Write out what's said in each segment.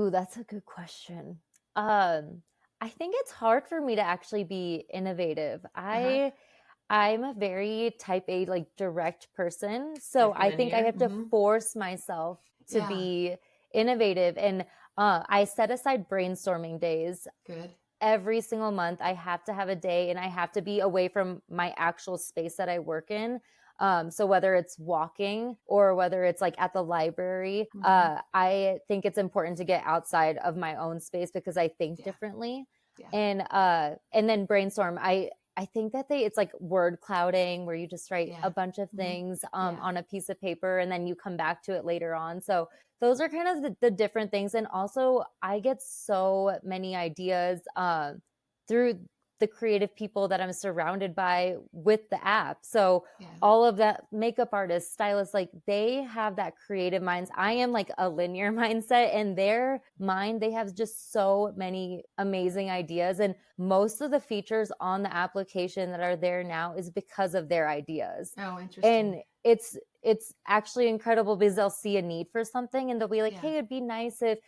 Ooh, that's a good question. Um, I think it's hard for me to actually be innovative. Uh-huh. I'm a very type A, like direct person. So Like I think I linear. have to Mm-hmm. force myself to Yeah. be innovative. And I set aside brainstorming days Good. every single month. I have to have a day and I have to be away from my actual space that I work in. So whether it's walking or whether it's like at the library, Mm-hmm. I think it's important to get outside of my own space because I think Yeah. differently. Yeah. And then brainstorm. I think that it's like word clouding where you just write Yeah. a bunch of Mm-hmm. things Yeah. on a piece of paper and then you come back to it later on. So those are kind of the different things. And also, I get so many ideas through the creative people that I'm surrounded by with the app. So Yeah. all of that makeup artists, stylists, like they have that creative minds. I am like a linear mindset, and their mind, they have just so many amazing ideas. And most of the features on the application that are there now is because of their ideas. Oh, interesting. And it's actually incredible because they'll see a need for something and they'll be like, Yeah. hey, it'd be nice if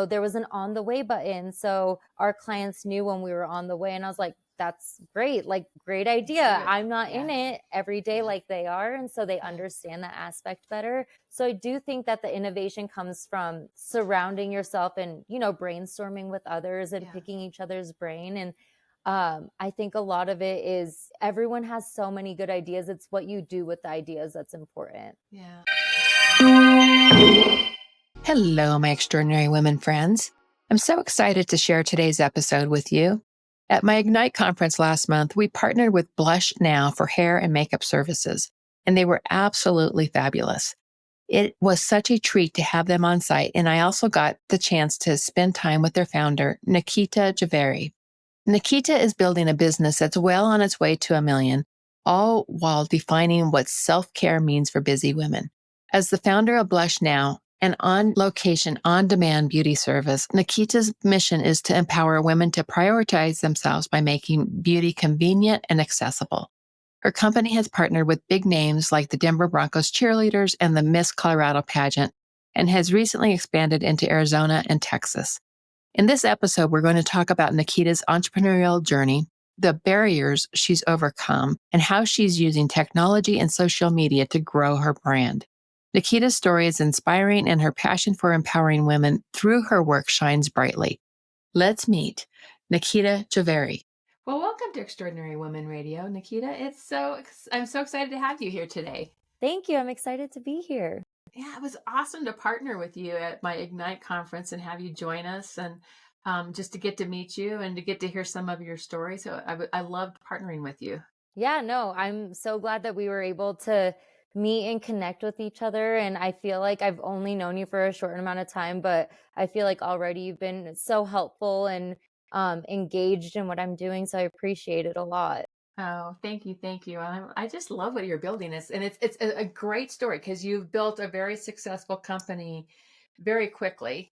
there was an on the way button so our clients knew when we were on the way. And I was like, that's great, like great Let's do idea. it. I'm not in Yeah. it every day Yeah. like they are, and so they Yeah. understand that aspect better. So I do think that the innovation comes from surrounding yourself and brainstorming with others and Yeah. picking each other's brain. And I think a lot of it is everyone has so many good ideas. It's what you do with the ideas that's important. Yeah. Hello, my extraordinary women friends. I'm so excited to share today's episode with you. At my Ignite conference last month, we partnered with Blush Now for hair and makeup services, and they were absolutely fabulous. It was such a treat to have them on site, and I also got the chance to spend time with their founder, Nikita Jhaveri. Nikita is building a business that's well on its way to a million, all while defining what self-care means for busy women. As the founder of Blush Now, an on-location, on-demand beauty service, Nikita's mission is to empower women to prioritize themselves by making beauty convenient and accessible. Her company has partnered with big names like the Denver Broncos Cheerleaders and the Miss Colorado pageant, and has recently expanded into Arizona and Texas. In this episode, we're going to talk about Nikita's entrepreneurial journey, the barriers she's overcome, and how she's using technology and social media to grow her brand. Nikita's story is inspiring, and her passion for empowering women through her work shines brightly. Let's meet Nikita Jhaveri. Well, welcome to Extraordinary Women Radio, Nikita. I'm so excited to have you here today. Thank you. I'm excited to be here. Yeah, it was awesome to partner with you at my Ignite conference and have you join us, and just to get to meet you and to get to hear some of your story. So I loved partnering with you. Yeah, no, I'm so glad that we were able to meet and connect with each other. And I feel like I've only known you for a short amount of time, but I feel like already you've been so helpful and engaged in what I'm doing. So I appreciate it a lot. Oh, thank you, thank you. I just love what you're building. It's a great story because you've built a very successful company very quickly,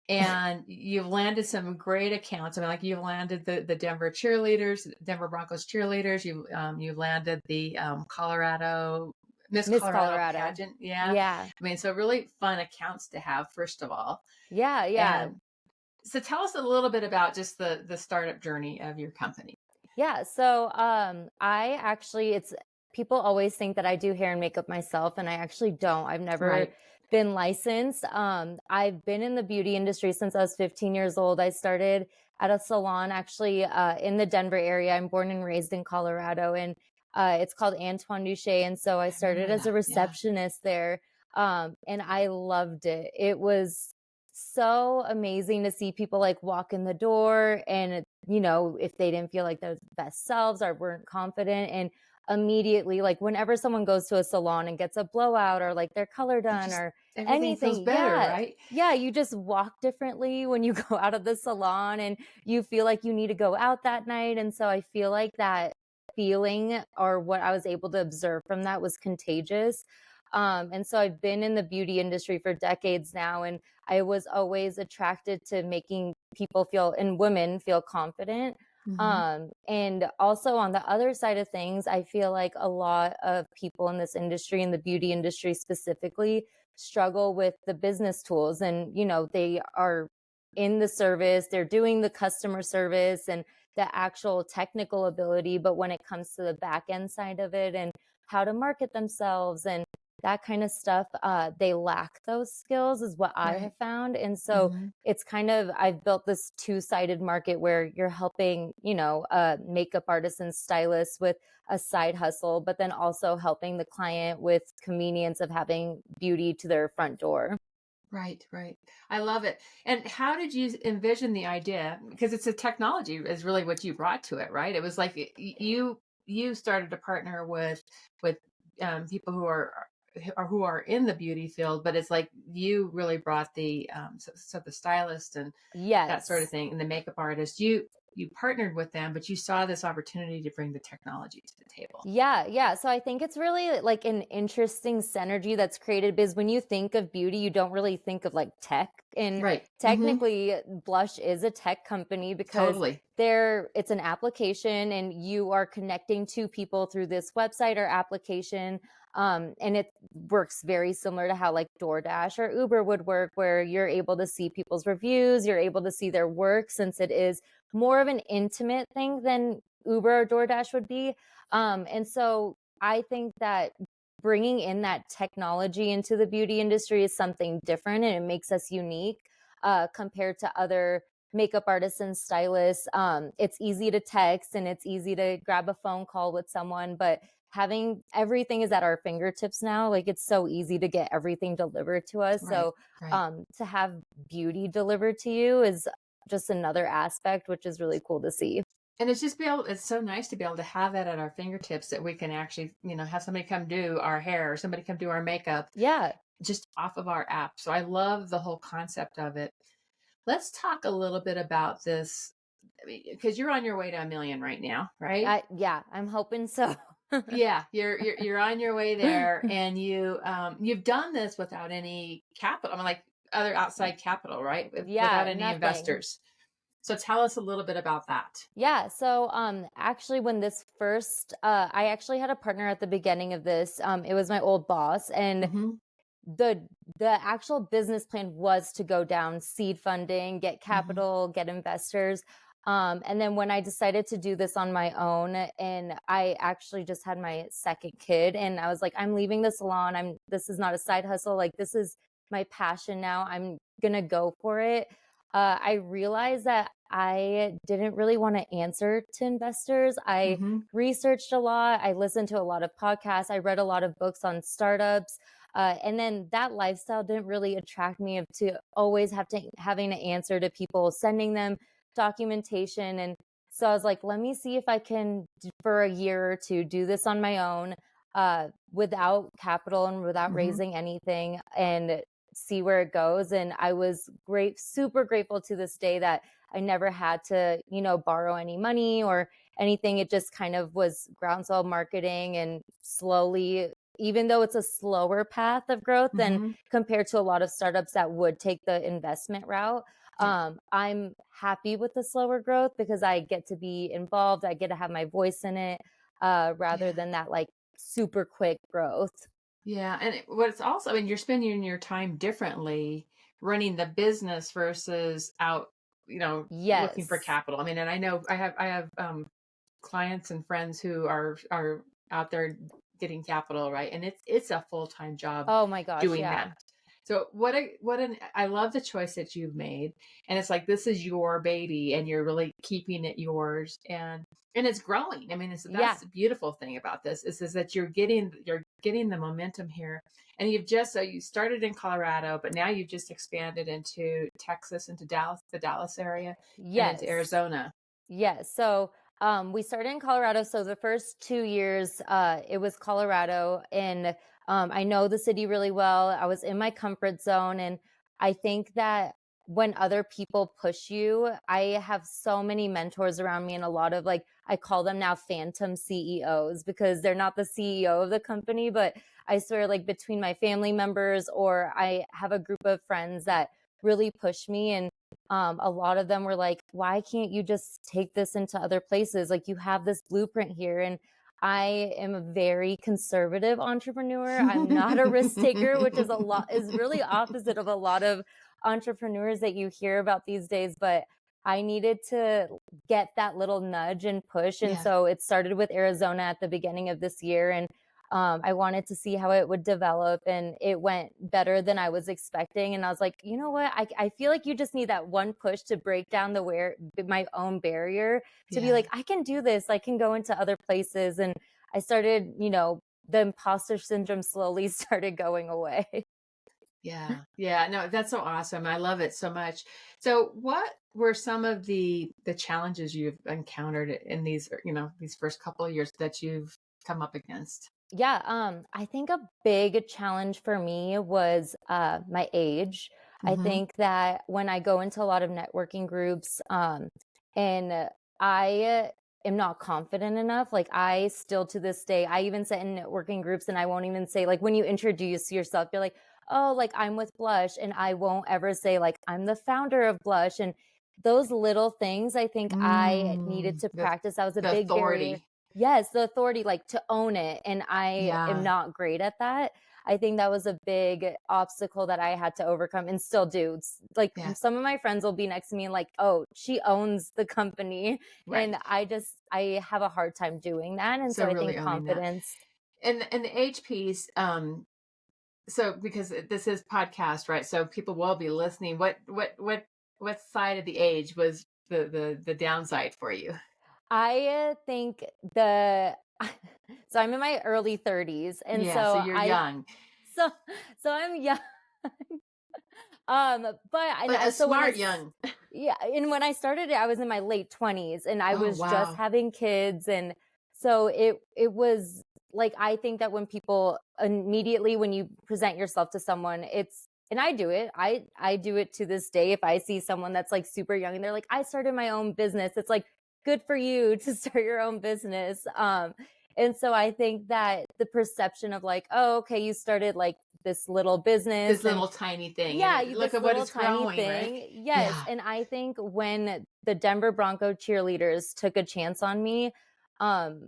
and you've landed some great accounts. I mean, like you've landed the Denver cheerleaders, Denver Broncos cheerleaders. You've landed the Colorado Miss Miss Colorado Colorado. pageant. Yeah, Yeah. I mean, so really fun accounts to have. First of all, Yeah. Yeah. and so tell us a little bit about just the startup journey of your company. Yeah. So I actually it's people always think that I do hair and makeup myself, and I actually don't. I've never Right. been licensed. I've been in the beauty industry since I was 15 years old. I started at a salon actually in the Denver area. I'm born and raised in Colorado, and it's called Antoine Duché. And so I I started remember as a that. Yeah. receptionist there. And I loved it. It was so amazing to see people like walk in the door and if they didn't feel like their best selves or weren't confident, and immediately, like whenever someone goes to a salon and gets a blowout or like their color It done just or everything feels anything, better, yeah, right? yeah, you just walk differently when you go out of the salon and you feel like you need to go out that night. And so I feel like that feeling or what I was able to observe from that was contagious. And so I've been in the beauty industry for decades now, and I was always attracted to making people feel and women feel confident. Hmm. And also on the other side of things, I feel like a lot of people in this industry, in the beauty industry specifically, struggle with the business tools. And, they are in the service, they're doing the customer service and the actual technical ability. But when it comes to the back end side of it and how to market themselves and that kind of stuff, they lack those skills, is what I Right. have found. And so Mhm. it's kind of, I've built this two-sided market where you're helping, makeup artists and stylists with a side hustle, but then also helping the client with convenience of having beauty to their front door. Right, right. I love it. And how did you envision the idea? Because it's a technology is really what you brought to it, right? It was like you started to partner with people who are in the beauty field, but it's like you really brought the so the stylist and that sort of Yes. thing and the makeup artist. You partnered with them, but you saw this opportunity to bring the technology to the table. Yeah, yeah. So I think it's really like an interesting synergy that's created because when you think of beauty, you don't really think of like tech. And Right. Mm-hmm. technically, Blush is a tech company because Totally. it's an application and you are connecting to people through this website or application. And it works very similar to how like DoorDash or Uber would work, where you're able to see people's reviews, you're able to see their work since it is more of an intimate thing than Uber or DoorDash would be. And so I think that bringing in that technology into the beauty industry is something different and it makes us unique compared to other makeup artists and stylists. It's easy to text and it's easy to grab a phone call with someone, but having everything is at our fingertips now. Like it's so easy to get everything delivered to us. Right. So Right. to have beauty delivered to you is just another aspect, which is really cool to see. And it's just be able, it's so nice to be able to have that at our fingertips that we can actually, have somebody come do our hair or somebody come do our makeup Yeah. just off of our app. So I love the whole concept of it. Let's talk a little bit about this because you're on your way to a million right now, right? Yeah, I'm hoping so. Yeah, you're on your way there, and you've done this without any capital. I mean, like other outside capital, right? Without Yeah, any nothing. investors. So tell us a little bit about that. Yeah, so actually when this first I actually had a partner at the beginning of this. It was my old boss and Mm-hmm. the actual business plan was to go down seed funding, get Mm-hmm. capital, get investors. And then when I decided to do this on my own, and I actually just had my second kid, and I was like, I'm leaving the salon. This is not a side hustle. Like this is my passion now. I'm gonna go for it. I realized that I didn't really want to answer to investors. I Mm-hmm. researched a lot. I listened to a lot of podcasts. I read a lot of books on startups. And then that lifestyle didn't really attract me of to always having to answer to people, sending them documentation. And so I was like, let me see if I can for a year or two do this on my own, without capital and without Mm-hmm. raising anything and see where it goes. And I was super grateful to this day that I never had to, borrow any money or anything. It just kind of was groundswell marketing and slowly, even though it's a slower path of growth than Mm-hmm. compared to a lot of startups that would take the investment route. Yeah. I'm happy with the slower growth because I get to be involved. I get to have my voice in it, rather Yeah. than that like super quick growth. Yeah. And what's also, I mean, you're spending your time differently running the business versus out, looking for Yes. capital. I mean, and I have clients and friends who are out there getting capital, right? And it's a full-time job Oh my gosh. doing Yeah. that. So I love the choice that you've made. And it's like this is your baby and you're really keeping it yours and it's growing. I mean, Yeah. that's the beautiful thing about this is that you're getting the momentum here. And you started in Colorado, but now you've just expanded into Texas, into Dallas, the Dallas area, and into Yes. Arizona. Yes. So we started in Colorado. So the first 2 years, it was Colorado. And I know the city really well. I was in my comfort zone. And I think that when other people push you, I have so many mentors around me and a lot of like, I call them now phantom CEOs because they're not the CEO of the company, but I swear like between my family members or I have a group of friends that really push me. And a lot of them were like, why can't you just take this into other places? Like you have this blueprint here. And I am a very conservative entrepreneur. I'm not a risk taker, which is really opposite of a lot of entrepreneurs that you hear about these days, but I needed to get that little nudge and push. And Yeah. so it started with Arizona at the beginning of this year. And I wanted to see how it would develop, and it went better than I was expecting. And I was like, you know what? I feel like you just need that one push to break down my own barrier to be Yeah. like, I can do this. I can go into other places. And I started, the imposter syndrome slowly started going away. Yeah. Yeah. No, that's so awesome. I love it so much. So what were some of the challenges you've encountered in these, these first couple of years that you've come up against? Yeah, I think a big challenge for me was my age. I Mm-hmm. think that when I go into a lot of networking groups, and I am not confident enough, like I still to this day, I even sit in networking groups and I won't even say, like, when you introduce yourself, you're like, oh, like I'm with Blush, and I won't ever say like I'm the founder of Blush. And those little things, I think I needed Mm, to practice. That was a the big barrier. authority. Yes, the authority, like, to own it, and I am Yeah. not great at that. I think that was a big obstacle that I had to overcome and still do. Like, Yeah. some of my friends will be next to me and like, "Oh, she owns the company," Right. and I have a hard time doing that, and so So I really think owning that. confidence. And the age piece, so because this is podcast, right? So people will be listening. What side of the age was the downside for you? I think the so I'm in my early 30s, and Yeah, so so you're I young, so so I'm young. But but a so when smart young. yeah, and when I started it, I was in my late 20s and I Oh was just wow. having kids. And so it was like, I think that when people immediately, when you present yourself to someone, and I do it. I do it to this day. If I see someone that's like super young and they're like, I started my own business, it's like, good for you to start your own business. And so I think that the perception of like, oh, okay, you started like this little business, This and little tiny thing, and yeah, look this at what little it's tiny growing, right? thing. Yes, Yeah, and I think when the Denver Broncos cheerleaders took a chance on me, um,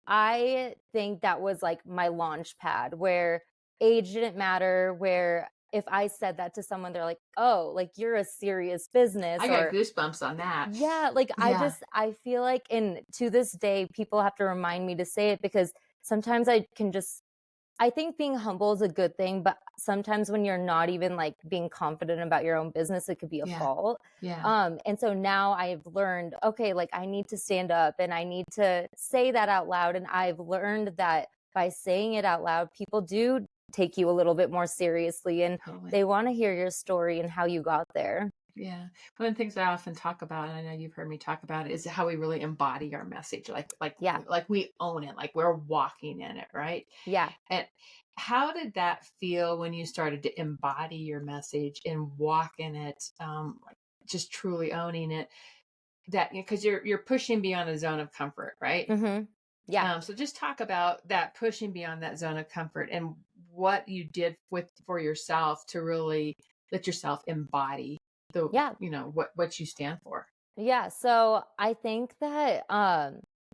I think that was like my launch pad where age didn't matter, where if I said that to someone, they're like, "Oh, like you're a serious business," I got or goosebumps on that. yeah, like Yeah, I feel like, and to this day, people have to remind me to say it because sometimes I think being humble is a good thing, but sometimes when you're not even like being confident about your own business, it could be a yeah, fault. yeah. And so now I've learned, okay, like I need to stand up and I need to say that out loud. And I've learned that by saying it out loud, people do take you a little bit more seriously, and Totally. they want to hear your story and how you got there. Yeah. One of the things I often talk about, and I know you've heard me talk about it, is how we really embody our message. Yeah. Like we own it, like we're walking in it, right? Yeah. And how did that feel when you started to embody your message and walk in it, like just truly owning it? That because you're pushing beyond a zone of comfort, right? Hmm. Yeah. So just talk about that pushing beyond that zone of comfort and what you did for yourself to really let yourself embody the Yeah. what you stand for. Yeah, so I think that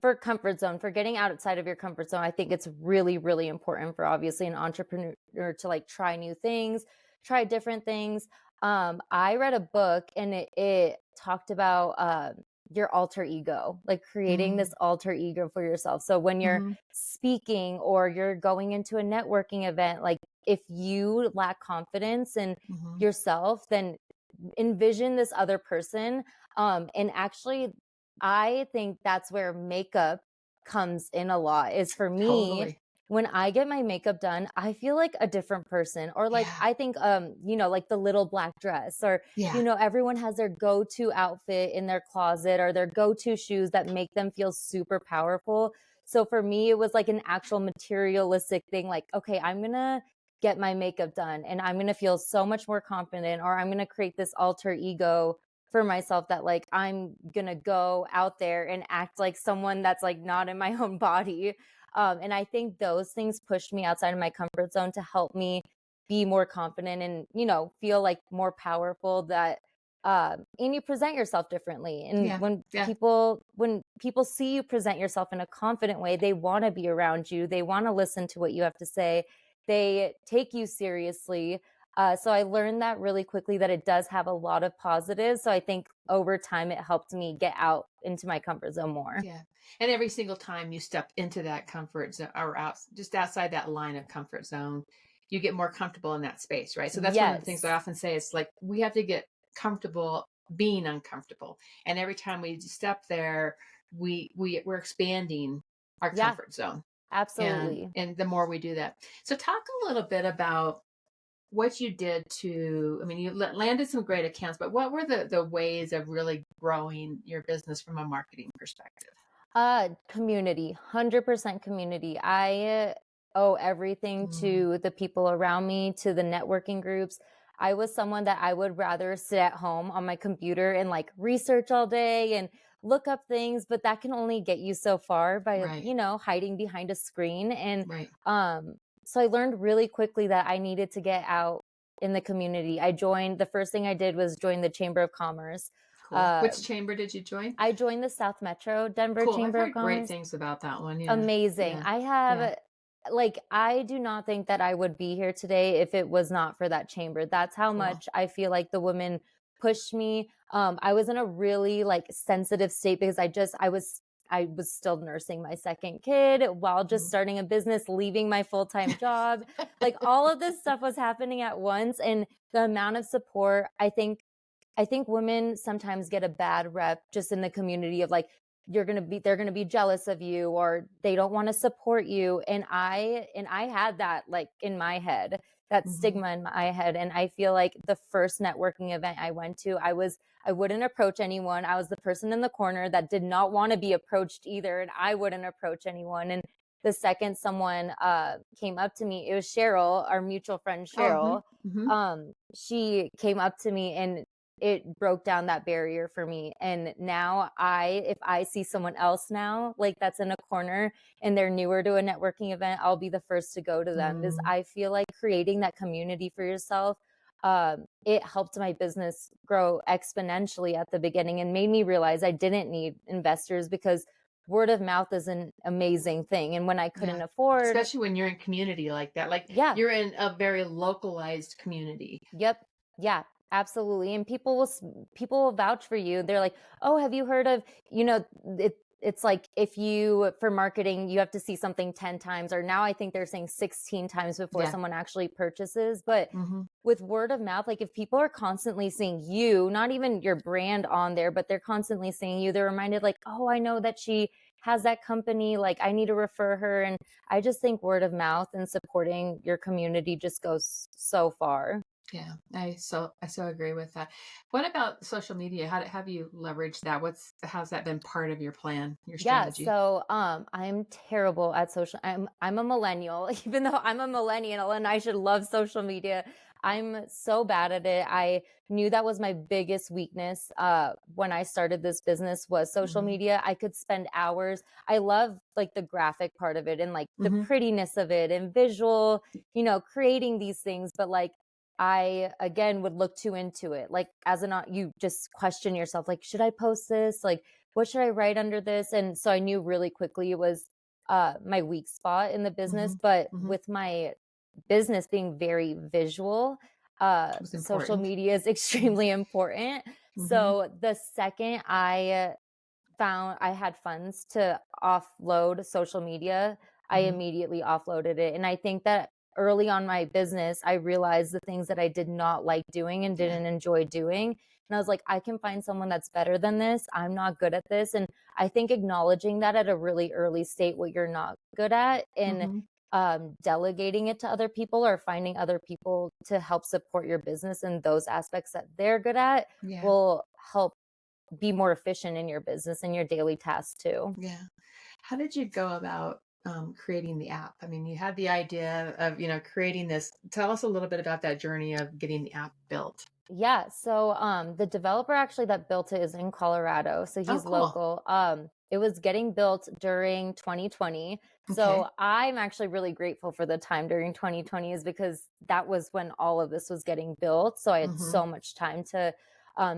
for comfort zone, for getting outside of your comfort zone, I think it's really, really important for obviously an entrepreneur to like try new things, try different things. I read a book and it talked about your alter ego, like creating Mm, this alter ego for yourself. So when you're hmm speaking or you're going into a networking event, like if you lack confidence in hmm yourself, then envision this other person. And actually, I think that's where makeup comes in a lot. Is for me, Totally. when I get my makeup done, I feel like a different person. Or like Yeah. I think like the little black dress, or Yeah. everyone has their go-to outfit in their closet or their go-to shoes that make them feel super powerful. So for me, it was like an actual materialistic thing, like, okay, I'm gonna get my makeup done and I'm going to feel so much more confident, or I'm going to create this alter ego for myself that like I'm going to go out there and act like someone that's like not in my own body. And I think those things pushed me outside of my comfort zone to help me be more confident and, feel like more powerful, that and you present yourself differently. And Yeah. Yeah. when people see you present yourself in a confident way, they want to be around you, they want to listen to what you have to say, they take you seriously. So I learned that really quickly that it does have a lot of positives. So I think over time it helped me get out into my comfort zone more. Yeah. And every single time you step into that comfort zone or out, just outside that line of comfort zone, you get more comfortable in that space, right? So that's one of the things I Yes. often say. It's like we have to get comfortable being uncomfortable. And every time we step there, we're expanding our Yeah, comfort zone. absolutely. And the more we do that. So talk a little bit about what you did to, I mean, you landed some great accounts, but what were the ways of really growing your business from a marketing perspective? Community, 100% community. I owe everything Mm, to the people around me, to the networking groups. I was someone that I would rather sit at home on my computer and like research all day and look up things, but that can only get you so far by, right, hiding behind a screen. And right. um, so I learned really quickly that I needed to get out in the community. The first thing I did was join the Chamber of Commerce. Cool. Uh, Which chamber did you join? I joined the South Metro Denver Cool. I've Chamber of heard great Commerce. things about that one. Yeah. Amazing. Yeah. I Yeah. have like, I do not think that I would be here today if it was not for that chamber. That's how Cool. much I feel like the women pushed me. I was in a really like sensitive state because I was still nursing my second kid while just Mhm. starting a business, leaving my full-time job. Like all of this stuff was happening at once, and the amount of support, I think women sometimes get a bad rep just in the community of like they're going to be jealous of you, or they don't want to support you, and I had that like in my head, that Mhm. stigma in my head. And I feel like the first networking event I went to, I wouldn't approach anyone. I was the person in the corner that did not want to be approached either, and I wouldn't approach anyone. And the second someone came up to me, it was Cheryl, our mutual friend Oh, hmm. Cheryl. Hmm. She came up to me, and it broke down that barrier for me. And now if I see someone else now, like that's in a corner and they're newer to a networking event, I'll be the first to go to them, because Mm, I feel like creating that community for yourself, it helped my business grow exponentially at the beginning and made me realize I didn't need investors, because word of mouth is an amazing thing. And when I couldn't yeah. afford, Especially when you're in community like that. Like yeah. you're in a very localized community. Yep. Yeah, absolutely. And people will vouch for you. They're like, "Oh, have you heard of, it's like if you for marketing, you have to see something 10 times, or now I think they're saying 16 times before Yeah. someone actually purchases." But Hmm. with word of mouth, like if people are constantly seeing you, not even your brand on there, but they're constantly seeing you, they're reminded like, "Oh, I know that she has that company, like I need to refer her." And I just think word of mouth and supporting your community just goes so far. Yeah, I so agree with that. What about social media? Have you leveraged that? How's that been part of your plan, your Yeah, strategy? so I'm terrible at social. I'm a millennial, even though I'm a millennial and I should love social media. I'm so bad at it. I knew that was my biggest weakness when I started this business, was social Hmm. media. I could spend hours. I love like the graphic part of it and like the Hmm. prettiness of it and visual, creating these things, but like I again would look too into it. Like you just question yourself, like, should I post this? Like, what should I write under this? And so I knew really quickly it was my weak spot in the Hmm. business. But Hmm. with my business being very visual, It was social important. media is extremely important. Hmm. So the second I found I had funds to offload social media, I Hmm. immediately offloaded it. And I think that early on my business, I realized the things that I did not like doing and Yeah. didn't enjoy doing. And I was like, I can find someone that's better than this. I'm not good at this. And I think acknowledging that at a really early state, what you're not good at, and Hmm. delegating it to other people or finding other people to help support your business in those aspects that they're good at, Yeah. will help be more efficient in your business and your daily tasks too. Yeah. How did you go about creating the app? I mean, you had the idea of, creating this. Tell us a little bit about that journey of getting the app built. Yeah, so the developer actually that built it is in Colorado, so Oh, he's cool. local. It was getting built during 2020. So Okay. I'm actually really grateful for the time during 2020, is because that was when all of this was getting built. So I had Hmm. so much time to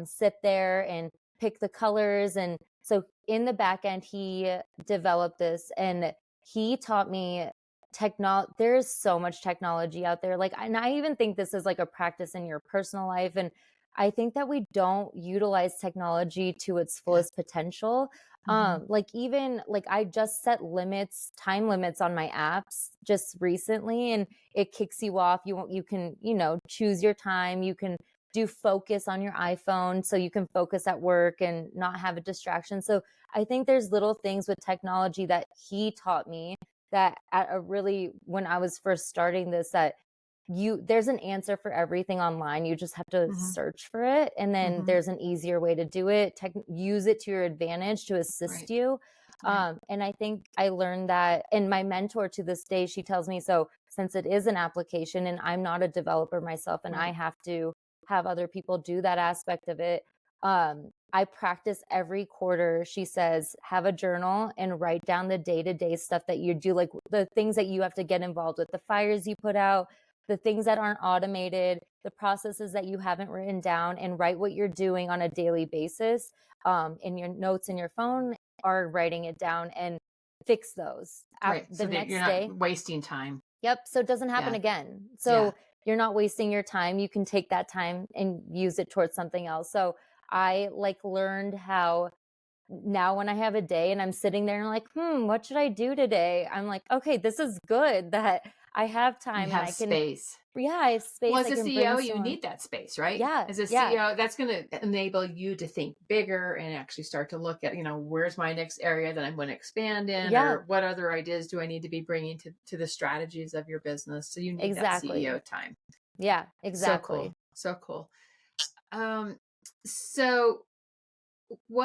sit there and pick the colors. And so in the back end, he developed this, and he taught me there's so much technology out there. Like, and I even think this is like a practice in your personal life. And I think that we don't utilize technology to its Yeah. fullest potential. Hmm. Like even like I just set time limits on my apps just recently, and it kicks you off. You can, choose your time. You can do focus on your iPhone so you can focus at work and not have a distraction. So I think there's little things with technology that he taught me that at a really when I was first starting this, that there's an answer for everything online. You just have to Hmm. search for it, and then Hmm. there's an easier way to do it. Use it to your advantage to assist Right. you. Right. And I think I learned that, and my mentor to this day, she tells me, so since it is an application and I'm not a developer myself and I Right. have to have other people do that aspect of it, I practice every quarter. She says, have a journal and write down the day-to-day stuff that you do, like the things that you have to get involved with, the fires you put out, the things that aren't automated, the processes that you haven't written down, and write what you're doing on a daily basis, in your notes in your phone, or writing it down, and fix those Right. the So that you're next not day. wasting time. Yep. So it doesn't happen Yeah. again. Yeah. So you're not wasting your time. You can take that time and use it towards something else. So I like learned how now when I have a day and I'm sitting there and like, what should I do today? I'm like, okay, this is good that I have You time and have I can, space. yeah, I have Well, space. as I a can CEO, you brainstorm. need that space, right? Yeah. As a Yeah. CEO, that's going to enable you to think bigger and actually start to look at, where's my next area that I'm going to expand in, Yeah. or what other ideas do I need to be bringing to the strategies of your business? So you need that Exactly. CEO time. Yeah. So Exactly. cool. So cool. Um, so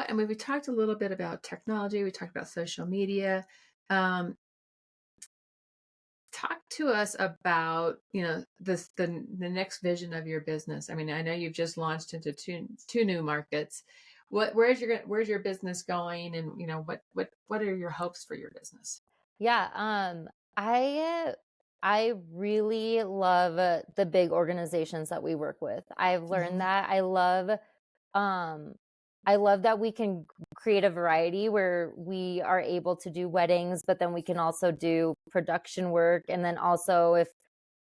I mean, we talked a little bit about technology. We talked about social media. Um, Talk to us about the next vision of your business. I mean, I know you've just launched into two new markets. Where's your business going, and what are your hopes for your business? Yeah. I I really love the big organizations that we work with. I've learned Hmm. that um I love that we can create a variety where we are able to do weddings, but then we can also do production work. And then also, if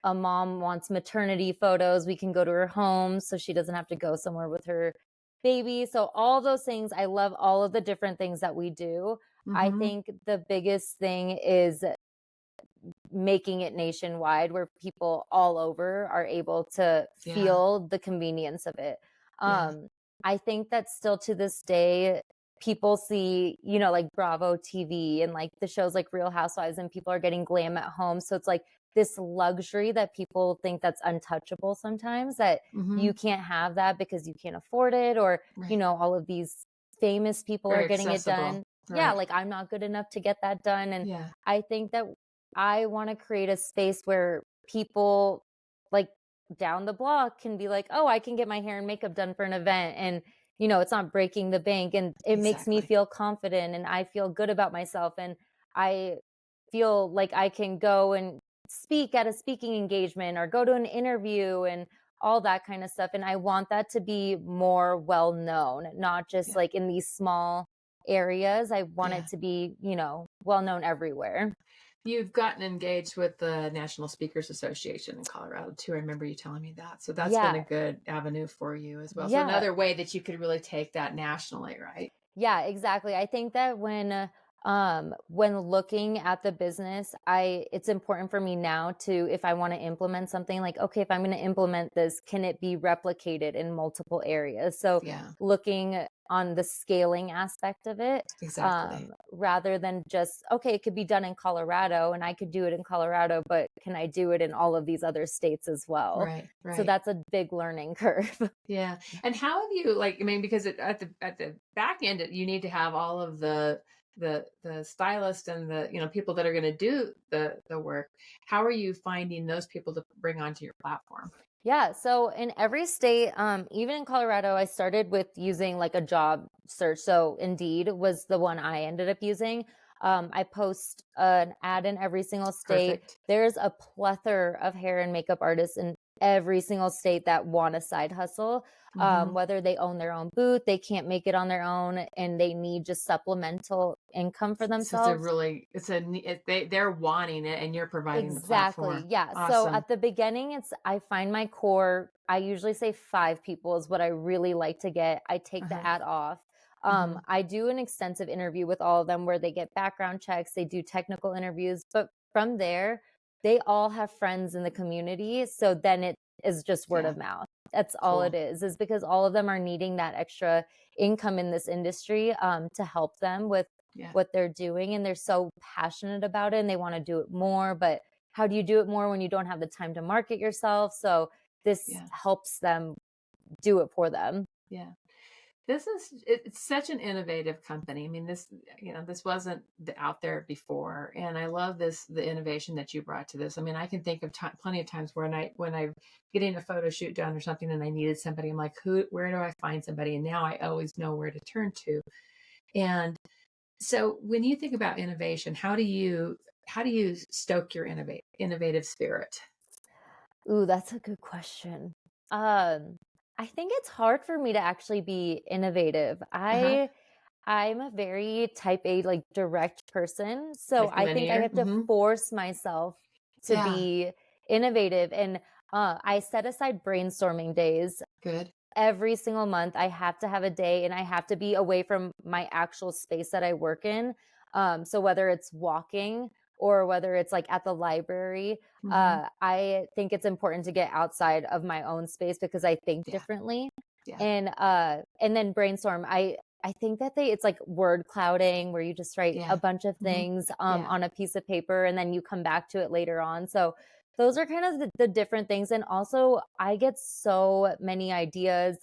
a mom wants maternity photos, we can go to her home so she doesn't have to go somewhere with her baby. So, all those things, I love all of the different things that we do. I Hmm. think the biggest thing is making it nationwide where people all over are able to Yeah. feel the convenience of it. Yeah. Um, I think that still to this day, people see, like Bravo TV and like the shows like Real Housewives, and people are getting glam at home. So it's like this luxury that people think that's untouchable sometimes, that Hmm. you can't have that because you can't afford it, or, Right. all of these famous people are Very getting it accessible. done. Yeah, Right. like I'm not good enough to get that done. And Yeah. I think that I want to create a space where people like down the block can be like, oh, I can get my hair and makeup done for an event. And, it's not breaking the bank. And it makes me Exactly. feel confident and I feel good about myself. And I feel like I can go and speak at a speaking engagement or go to an interview and all that kind of stuff. And I want that to be more well known, not just Yeah. like in these small areas. I want Yeah. it to be, well known everywhere. You've gotten engaged with the National Speakers Association in Colorado too. I remember you telling me that. So that's been a Yeah. good avenue for you as well. So Yeah. another way that you could really take that nationally, right? Yeah, exactly. I think that when looking at the business, it's important for me now to, if I want to implement something, like, okay, if I'm going to implement this, can it be replicated in multiple areas? So Yeah, looking on the scaling aspect of it, exactly. rather than just, okay, it could be done in Colorado and I could do it in Colorado, but can I do it in all of these other states as well? Right, So right. that's a big learning curve. Yeah. And how have you I mean, because at the back end, you need to have all of the stylist and the people that are going to do the work. How are you finding those people to bring onto your platform? Yeah. So in every state, even in Colorado, I started with using like a job search. So Indeed was the one I ended up using. I post an ad in every single state. Perfect. There's a plethora of hair and makeup artists every single state that want a side hustle. Mhm. Whether they own their own booth, they can't make it on their own, and they need just supplemental income for So it's a themselves. really it's a ne they're wanting it and you're providing the Exactly. platform. Yeah. So Awesome. at the beginning, I find my core, I usually say 5 people is what I really like to get. I take the Uh-huh. ad off. Mhm. I do an extensive interview with all of them where they get background checks, they do technical interviews, but from there, they all have friends in the community. So then it is just word Yeah, of mouth. That's all it cool. is because all of them are needing that extra income in this industry to help them with Yeah, what they're doing. And they're so passionate about it and they want to do it more. But how do you do it more when you don't have the time to market yourself? So this yeah, helps them do it for them. yeah. It's such an innovative company. I mean, this wasn't out there before, and I love the innovation that you brought to this. I mean, I can think of plenty of times when I getting a photo shoot done or something, and I needed somebody. I'm like, where do I find somebody? And now I always know where to turn to. And so, when you think about innovation, how do you stoke your innovative spirit? Ooh, that's a good question. Um, I think it's hard for me to actually be innovative. Uh huh. I'm a very type A, like direct person. So Like I think I linear. have to Mm-hmm. force myself to Yeah. be innovative. And I set aside brainstorming days Good. every single month. I have to have a day and I have to be away from my actual space that I work in. So whether it's walking or whether it's like at the library, Mm-hmm. I think it's important to get outside of my own space because I think Yeah. differently. Yeah. And then brainstorm. I think that it's like word clouding where you just write a Yeah. bunch of Hmm. things Yeah. on a piece of paper and then you come back to it later on. So those are kind of the different things. And also, I get so many ideas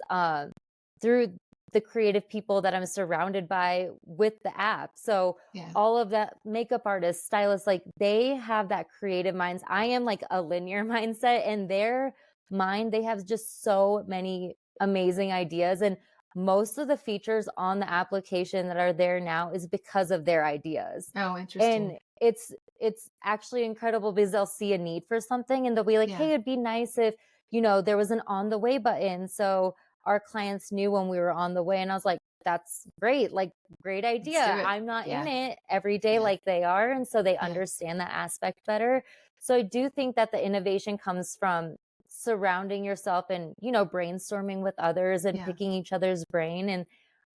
through the creative people that I'm surrounded by with the app. So Yeah. all of that makeup artists, stylists, like they have that creative minds. I am like a linear mindset, and their mind, they have just so many amazing ideas. And most of the features on the application that are there now is because of their ideas. Oh, And interesting. it's actually incredible because they'll see a need for something and they'll be like, Yeah. "Hey, it'd be nice if, there was an on the way button." So our clients knew when we were on the way and I was like, "That's great. Like great Let's do idea. it. I'm not in Yeah. it every day Yeah. like they are." And so they Yeah. understand that aspect better. So I do think that the innovation comes from surrounding yourself and, brainstorming with others and Yeah. picking each other's brain. And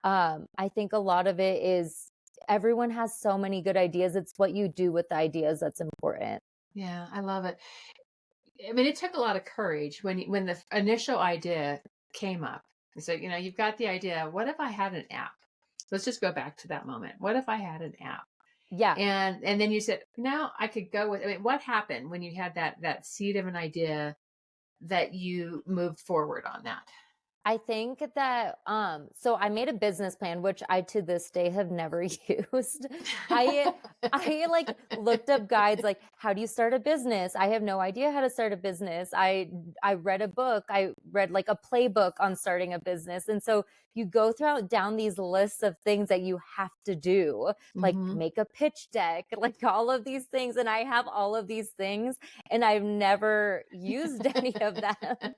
I think a lot of it is everyone has so many good ideas. It's what you do with the ideas that's important. Yeah. I love it. I mean, it took a lot of courage when the initial idea came up. So, you've got the idea. What if I had an app? Let's just go back to that moment. What if I had an app? Yeah. And then you said, now I could go with. I mean, what happened when you had that seed of an idea that you moved forward on that? I think that so I made a business plan which I to this day have never used. I I like looked up guides like how do you start a business? I have no idea how to start a business. I read a book. I read like a playbook on starting a business. And so you go down these lists of things that you have to do, like Mm-hmm. make a pitch deck, like all of these things and I have all of these things and I've never used any of them.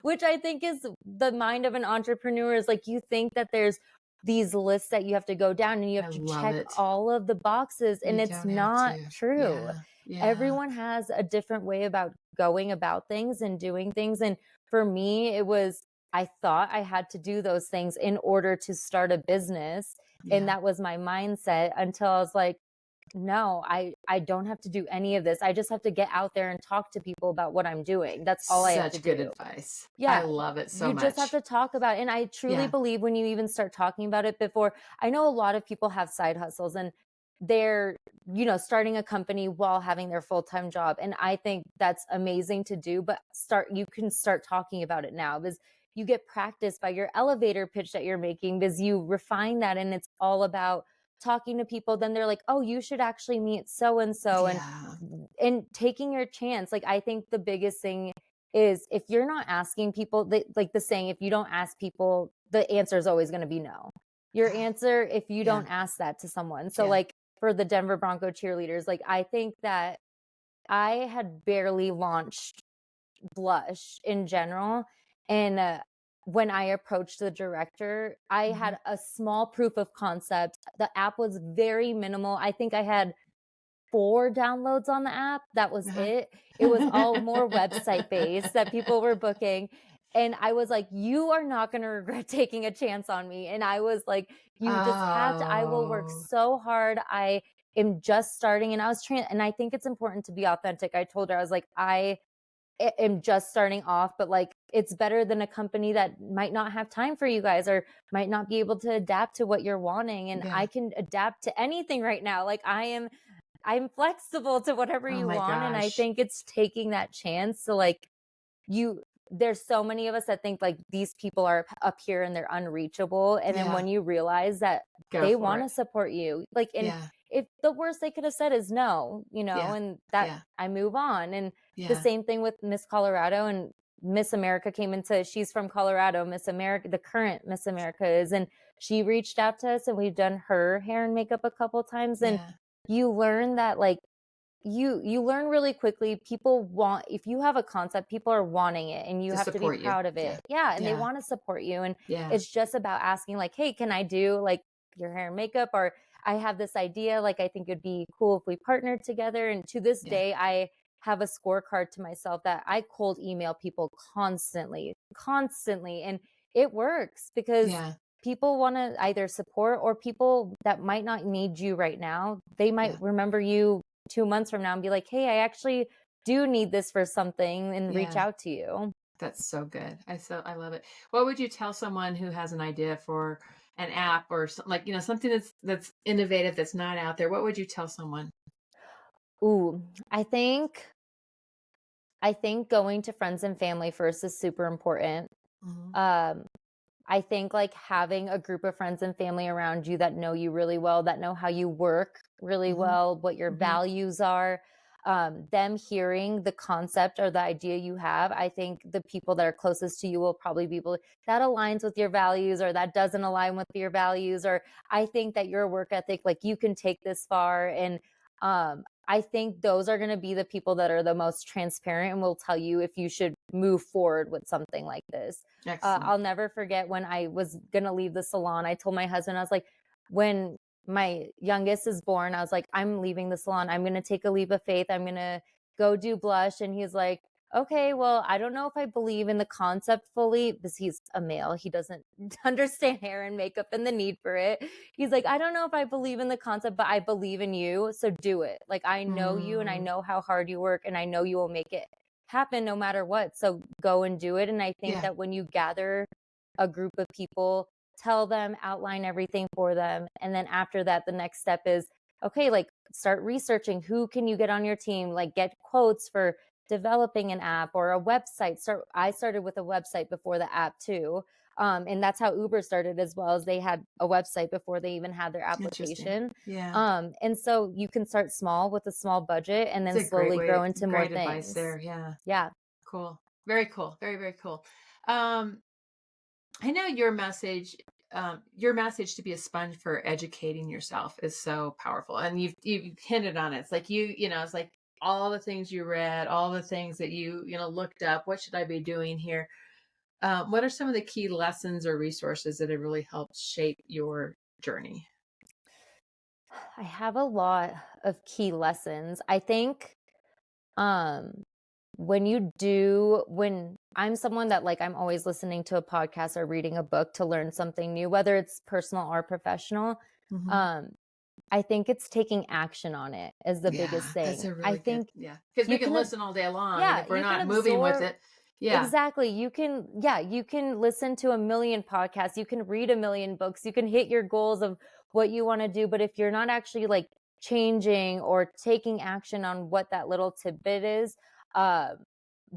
Which I think is the mind of an entrepreneur is like you think that there's these lists that you have to go down and you I have to love check it. all of the boxes and You it's don't have not to. true. Yeah. Yeah. Everyone has a different way about going about things and doing things. And for me, it was, I thought I had to do those things in order to start a business. And Yeah. that was my mindset until I was like, no, I don't have to do any of this. I just have to get out there and talk to people about what I'm doing. That's all I have to Such good do. advice. I Yeah, love it so you just have much. to talk about it, and I truly Yeah. believe when you even start talking about it before I know a lot of people have side hustles and they're, starting a company while having their full-time job, and I think that's amazing to do, but you can start talking about it now because you get practice by your elevator pitch that you're making because you refine that and it's all about talking to people. Then they're like, "Oh, you should actually meet so and so," Yeah. and taking your chance. Like I think the biggest thing is if you're not asking people, like the saying, if you don't ask people, the answer is always going to be no. Your answer, if you Yeah. don't ask that to someone. So, Yeah. like for the Denver Bronco cheerleaders, like I think that I had barely launched blush in general. And when I approached the director, I Mhm. had a small proof of concept. The app was very minimal. I think I had 4 downloads on the app. That was Uh-huh. it. It was all more website based that people were booking. And I was like, "You are not gonna regret taking a chance on me." And I was like, "You just have to, I will work Oh, so hard. I am just starting." And I was trying, and I think it's important to be authentic. I told her, I was like, am just starting off, but like it's better than a company that might not have time for you guys or might not be able to adapt to what you're wanting. And I yeah. can adapt to anything right now. Like I'm flexible to whatever Oh you my want. And I gosh. think it's taking that chance to like you there's so many of us that think like these people are up here and they're unreachable. And then Yeah. when you realize that Go they for want it. to support you, like, and Yeah. if the worst they could have said is no, Yeah. and that Yeah. I move on. And the Yeah. same thing with Miss Colorado and Miss America came into, she's from Colorado, Miss America, the current Miss America is, and she reached out to us and we've done her hair and makeup a couple times. And Yeah. you learn that like you learn really quickly. People want, if you have a concept, people are wanting it and you To have to be support you. proud of Yeah. it. Yeah, and they Yeah. want to support you. And Yeah. it's just about asking like, "Hey, can I do like your hair and makeup?" Or "I have this idea, like I think it'd be cool if we partnered together." And to this Yeah. day, I have a scorecard to myself that I cold email people constantly, constantly, and it works because Yeah. people want to either support, or people that might not need you right now, they might Yeah. remember you 2 months from now and be like, "Hey, I actually do need this for something," and reach Yeah. out to you. That's so good. I love it. What would you tell someone who has an idea for an app or something like, something that's innovative that's not out there? What would you tell someone? Ooh, I think going to friends and family first is super important. Mhm. Um, I think like having a group of friends and family around you that know you really well, that know how you work really Mhm. well, what your Mhm. values are, them hearing the concept or the idea you have. I think the people that are closest to you will probably be able that aligns with your values or that doesn't align with your values. Or I think that your work ethic, like you can take this far. And I think those are going to be the people that are the most transparent and will tell you if you should move forward with something like this. Excellent. I'll never forget when I was gonna leave the salon. I told my husband, I was like, when my youngest is born, I was like, "I'm leaving the salon. I'm gonna take a leap of faith. I'm gonna go do blush." And he's like, "Okay, well, I don't know if I believe in the concept fully," because he's a male. He doesn't understand hair and makeup and the need for it. He's like, "I don't know if I believe in the concept, but I believe in you. So do it. Like, I know you and I Mm, know how hard you work and I know you will make it happen no matter what. So go and do it." And I think yeah. that when you gather a group of people, tell them, outline everything for them. And then after that, the next step is, okay, like start researching who can you get on your team, like get quotes for developing an app or a website. I started with a website before the app too. And that's how Uber started as well, as they had a website before they even had their Interesting. application. Yeah. And so you can start small with a small budget and It's then a great slowly way, grow into more great advice things. there. Yeah. Yeah. Cool. Very cool. Very, very cool. Um, I know your message to be a sponge for educating yourself is so powerful. And you've hinted on it. It's like it's like all the things you read, all the things that you looked up. What should I be doing here? What are some of the key lessons or resources that have really helped shape your journey? I have a lot of key lessons. I think um when I'm someone that like I'm always listening to a podcast or reading a book to learn something new, whether it's personal or professional. Hmm. Um I think it's taking action on it is the biggest Yeah, that's thing. a I really good, think yeah. Because we you can can listen all day long, and yeah, if we're you can not moving with absorb. it, yeah, Exactly. You can listen to a million podcasts, you can read a million books, you can hit your goals of what you want to do. But if you're not actually like changing or taking action on what that little tidbit is, uh,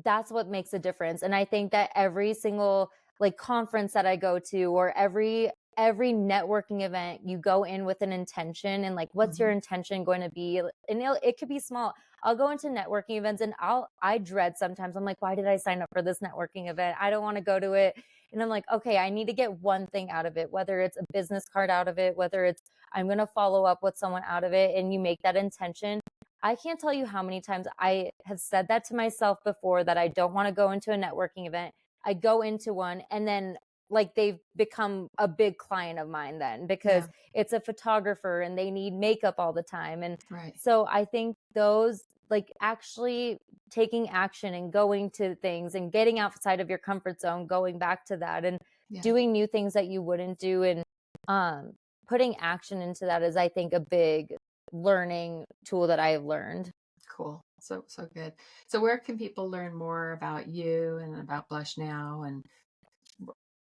that's what makes a difference. And I think that every single like conference that I go to, or every networking event, you go in with an intention. And like, what's your hmm, intention going to be? And it could be small. I'll go into networking events and I dread sometimes. I'm like, why did I sign up for this networking event? I don't want to go to it. And I'm like, okay, I need to get one thing out of it, whether it's a business card out of it, whether it's I'm going to follow up with someone out of it. And you make that intention. I can't tell you how many times I have said that to myself before, that I don't want to go into a networking event. I go into one, and then like they've become a big client of mine then, because Yeah. it's a photographer and they need makeup all the time. And Right. so I think those, like actually taking action and going to things and getting outside of your comfort zone, going back to that and Yeah. doing new things that you wouldn't do, and um, putting action into that is, I think, a big learning tool that I have learned. Cool. So good. So where can people learn more about you and about Blush Now, and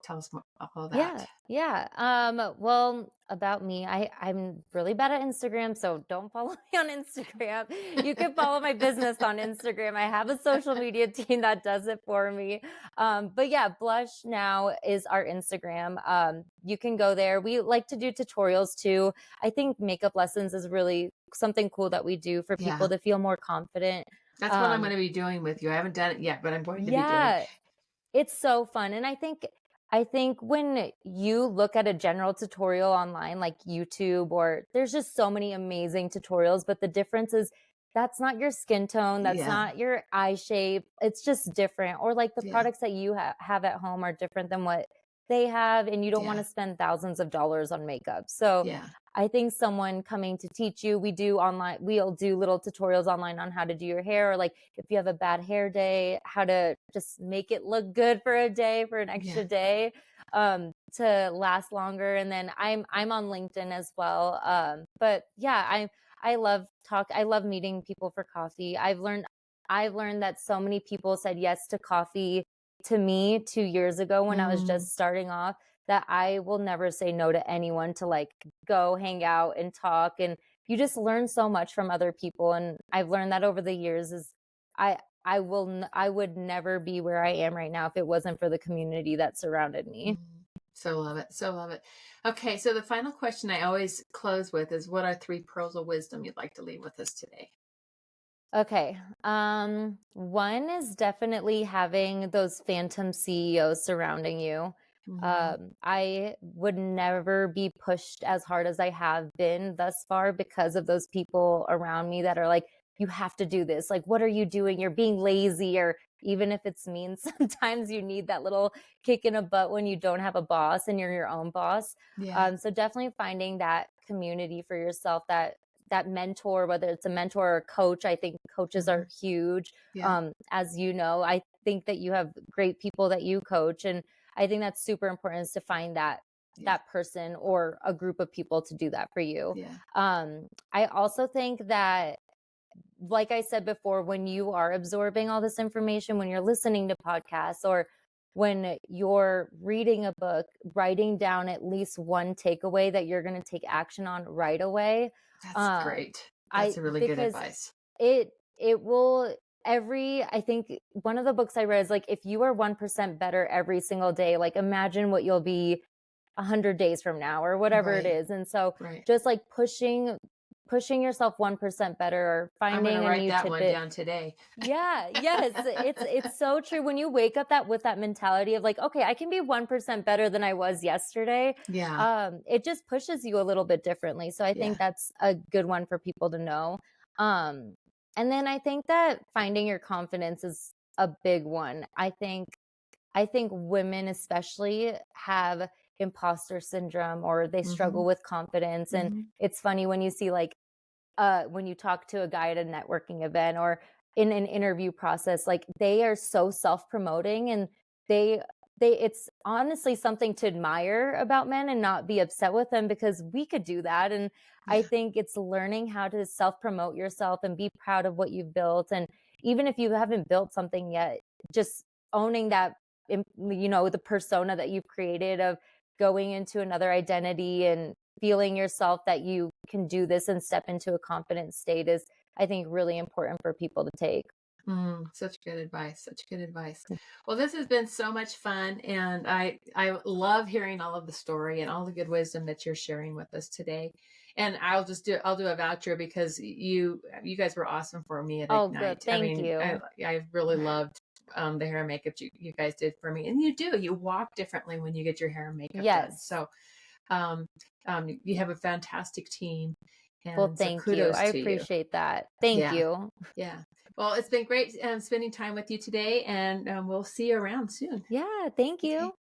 tell us more about all that? Yeah, yeah. Well, about me, I'm really bad at Instagram, so don't follow me on Instagram. You can follow my business on Instagram. I have a social media team that does it for me. But yeah, Blush Now is our Instagram. You can go there. We like to do tutorials too. I think makeup lessons is really something cool that we do for people Yeah. to feel more confident. That's what I'm going Um, to be doing with you. I haven't done it yet, but I'm going to be doing. yeah, it's so fun. And I think when you look at a general tutorial online like YouTube, or there's just so many amazing tutorials, but the difference is that's not your skin tone, that's Yeah. not your eye shape. It's just different. Or like the Yeah. products that you have at home are different than what they have, and you don't want Yeah. to spend thousands of dollars on makeup. So Yeah. I think someone coming to teach you, we'll do little tutorials online on how to do your hair, or like if you have a bad hair day, how to just make it look good for a day, for an Yeah. extra day, to last longer. And then I'm on LinkedIn as well. But yeah, I love meeting people for coffee. I've learned that so many people said yes to coffee to me 2 years ago when I was Mm. just starting off, that I will never say no to anyone to like go hang out and talk. And you just learn so much from other people. And I've learned that over the years is I I would never be where I am right now if it wasn't for the community that surrounded me. Mm. So love it. So love it. Okay. So the final question I always close with is, what are 3 pearls of wisdom you'd like to leave with us today? Okay. One is definitely having those phantom CEOs surrounding you. Mm. I would never be pushed as hard as I have been thus far because of those people around me that are like, you have to do this. Like, what are you doing? You're being lazy. Or even if it's mean, sometimes you need that little kick in a butt when you don't have a boss and you're your own boss. Yeah. So definitely finding that community for yourself, that mentor, whether it's a mentor or a coach. I think coaches Hmm. are huge. Yeah. As you know, I think that you have great people that you coach. And I think that's super important, is to find Yeah. that person or a group of people to do that for you. Yeah. I also think that, like I said before, when you are absorbing all this information, when you're listening to podcasts, or when you're reading a book, writing down at least one takeaway that you're going to take action on right away. That's Um, great. I That's a really good because advice. it will I think one of the books I read is like, if you are 1% better every single day, like imagine what you'll be 100 days from now, or whatever it Right. is. And so Right. just like pushing yourself 1% better, or I'm going to finding a write new that one tidbit. down today. Yeah, yes, it's so true. When you wake up with that mentality of like, okay, I can be 1% better than I was yesterday, Yeah. it just pushes you a little bit differently. So I Yeah. think that's a good one for people to know. Um, and then I think that finding your confidence is a big one. I think women especially have imposter syndrome, or they Hmm. struggle with confidence. And Hmm. it's funny when you see like when you talk to a guy at a networking event or in an interview process, like they are so self-promoting, and they it's honestly something to admire about men and not be upset with them, because we could do that. And I Yeah. think it's learning how to self-promote yourself and be proud of what you've built. And even if you haven't built something yet, just owning that, the persona that you've created, of going into another identity and feeling yourself that you can do this and step into a confident state is, I think, really important for people to take. Such good advice. Such good advice. Well, this has been so much fun, and I love hearing all of the story and all the good wisdom that you're sharing with us today. And I'll do a voucher, because you guys were awesome for me at Oh, good. Ignite. I Thank mean, I you. I really loved the hair and makeup you guys did for me, and you walk differently when you get your hair and makeup done. Yes. So you have a fantastic team, Well, And so thank you. kudos I to you. appreciate that. Thank Yeah. you. Yeah. Well, it's been great spending time with you today, and we'll see you around soon. Yeah, thank Okay. you.